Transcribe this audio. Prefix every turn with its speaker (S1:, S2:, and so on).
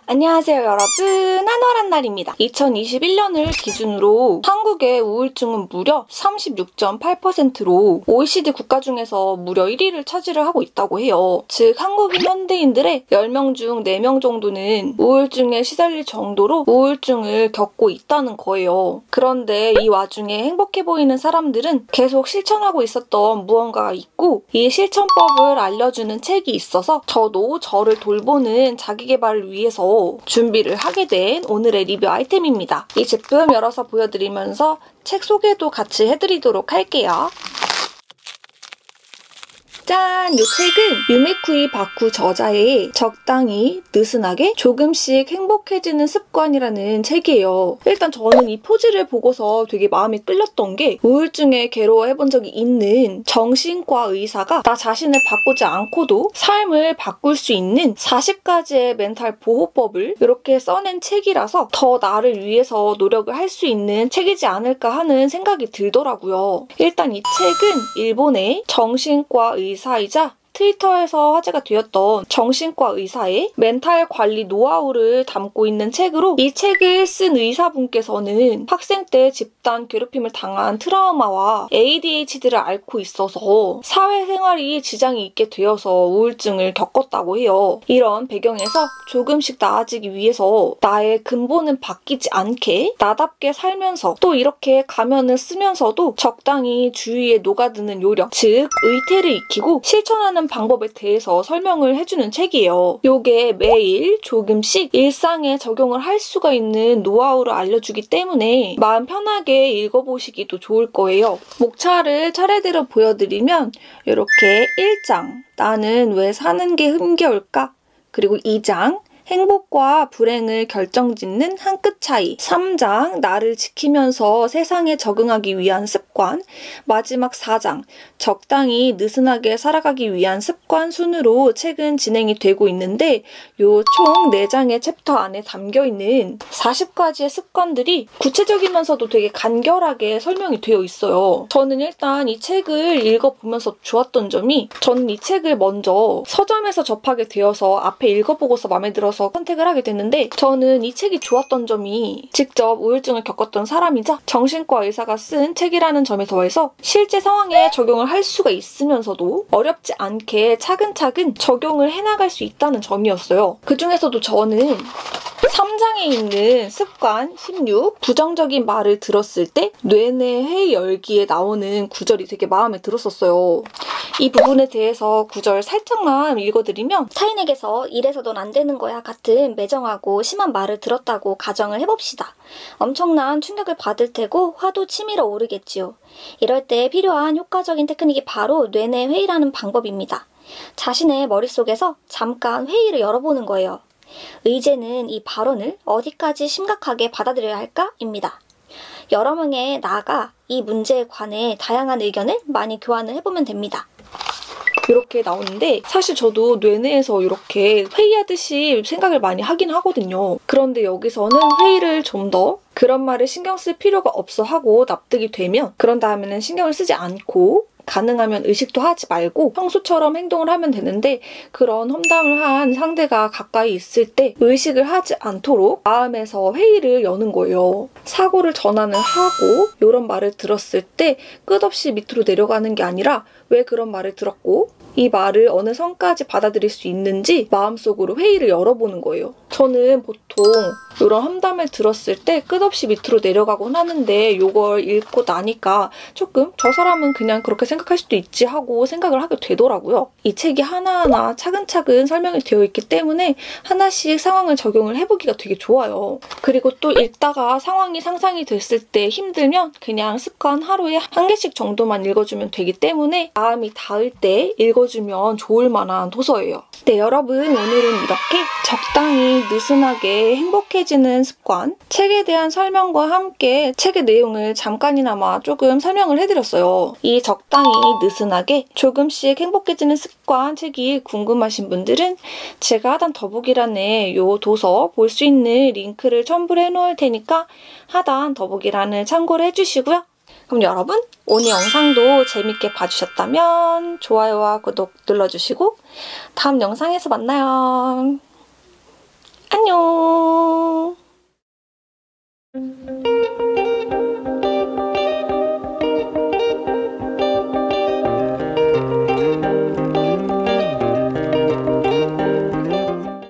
S1: 안녕하세요 여러분, 한월한 날입니다. 2021년을 기준으로 한국의 우울증은 무려 36.8%로 OECD 국가 중에서 무려 1위를 차지를 하고 있다고 해요. 즉 한국인 현대인들의 10명 중 4명 정도는 우울증에 시달릴 정도로 우울증을 겪고 있다는 거예요. 그런데 이 와중에 행복해 보이는 사람들은 계속 실천하고 있었던 무언가가 있고, 이 실천법을 알려주는 책이 있어서 저도 저를 돌보는 자기계발을 위해서 준비를 하게 된 오늘의 리뷰 아이템입니다. 이 제품 열어서 보여드리면서 책 소개도 같이 해드리도록 할게요. 짠! 이 책은 유메쿠이 바쿠 저자의 적당히, 느슨하게, 조금씩 행복해지는 습관이라는 책이에요. 일단 저는 이 포즈를 보고서 되게 마음이 끌렸던 게, 우울증에 괴로워해본 적이 있는 정신과 의사가 나 자신을 바꾸지 않고도 삶을 바꿀 수 있는 40가지의 멘탈 보호법을 이렇게 써낸 책이라서 더 나를 위해서 노력을 할 수 있는 책이지 않을까 하는 생각이 들더라고요. 일단 이 책은 일본의 정신과 의사이자 트위터에서 화제가 되었던 정신과 의사의 멘탈 관리 노하우를 담고 있는 책으로, 이 책을 쓴 의사분께서는 학생 때 집단 괴롭힘을 당한 트라우마와 ADHD를 앓고 있어서 사회생활이 지장이 있게 되어서 우울증을 겪었다고 해요. 이런 배경에서 조금씩 나아지기 위해서 나의 근본은 바뀌지 않게 나답게 살면서 또 이렇게 가면을 쓰면서도 적당히 주위에 녹아드는 요령, 즉 의태를 익히고 실천하는 방법에 대해서 설명을 해주는 책이에요. 요게 매일 조금씩 일상에 적용을 할 수가 있는 노하우를 알려주기 때문에 마음 편하게 읽어보시기도 좋을 거예요. 목차를 차례대로 보여드리면 이렇게 1장, 나는 왜 사는 게 힘겨울까? 그리고 2장, 행복과 불행을 결정짓는 한 끗 차이. 3장, 나를 지키면서 세상에 적응하기 위한 습관. 마지막 4장, 적당히 느슨하게 살아가기 위한 습관 순으로 책은 진행이 되고 있는데, 요 총 4장의 챕터 안에 담겨있는 40가지의 습관들이 구체적이면서도 되게 간결하게 설명이 되어 있어요. 저는 일단 이 책을 읽어보면서 좋았던 점이, 저는 이 책을 먼저 서점에서 접하게 되어서 앞에 읽어보고서 마음에 들어서 선택을 하게 됐는데, 저는 이 책이 좋았던 점이 직접 우울증을 겪었던 사람이자 정신과 의사가 쓴 책이라는 점에 더해서 실제 상황에 적용을 할 수가 있으면서도 어렵지 않게 차근차근 적용을 해나갈 수 있다는 점이었어요. 그 중에서도 저는 3장에 있는 습관 16, 부정적인 말을 들었을 때 뇌내 열기에 나오는 구절이 되게 마음에 들었었어요. 이 부분에 대해서 구절 살짝만 읽어드리면,
S2: 타인에게서 이래서는 안 되는 거야 같은 매정하고 심한 말을 들었다고 가정을 해봅시다. 엄청난 충격을 받을 테고 화도 치밀어 오르겠지요. 이럴 때 필요한 효과적인 테크닉이 바로 뇌내 회의라는 방법입니다. 자신의 머릿속에서 잠깐 회의를 열어보는 거예요. 의제는 이 발언을 어디까지 심각하게 받아들여야 할까?입니다. 여러 명의 나가 이 문제에 관해 다양한 의견을 많이 교환을 해보면 됩니다.
S1: 이렇게 나오는데, 사실 저도 뇌내에서 이렇게 회의하듯이 생각을 많이 하긴 하거든요. 그런데 여기서는 회의를 좀 더 그런 말을 신경 쓸 필요가 없어 하고 납득이 되면, 그런 다음에는 신경을 쓰지 않고 가능하면 의식도 하지 말고 평소처럼 행동을 하면 되는데, 그런 험담을 한 상대가 가까이 있을 때 의식을 하지 않도록 마음에서 회의를 여는 거예요. 사고를 전환을 하고 이런 말을 들었을 때 끝없이 밑으로 내려가는 게 아니라, 왜 그런 말을 들었고 이 말을 어느 선까지 받아들일 수 있는지 마음속으로 회의를 열어보는 거예요. 저는 보통 이런 험담을 들었을 때 끝없이 밑으로 내려가곤 하는데, 이걸 읽고 나니까 조금 저 사람은 그냥 그렇게 생각할 수도 있지 하고 생각을 하게 되더라고요. 이 책이 하나하나 차근차근 설명이 되어 있기 때문에 하나씩 상황을 적용을 해보기가 되게 좋아요. 그리고 또 읽다가 상황이 상상이 됐을 때 힘들면 그냥 습관 하루에 1개씩 정도만 읽어주면 되기 때문에 마음이 닿을 때 읽어주면 좋을 만한 도서예요. 네, 여러분, 오늘은 이렇게 적당히 느슨하게 행복해지는 습관, 책에 대한 설명과 함께 책의 내용을 잠깐이나마 조금 설명을 해드렸어요. 이 적당히 느슨하게 조금씩 행복해지는 습관 책이 궁금하신 분들은 제가 하단 더보기란에 이 도서 볼 수 있는 링크를 첨부를 해놓을 테니까 하단 더보기란을 참고를 해주시고요. 그럼 여러분, 오늘 영상도 재밌게 봐주셨다면 좋아요와 구독 눌러주시고 다음 영상에서 만나요. 안녕.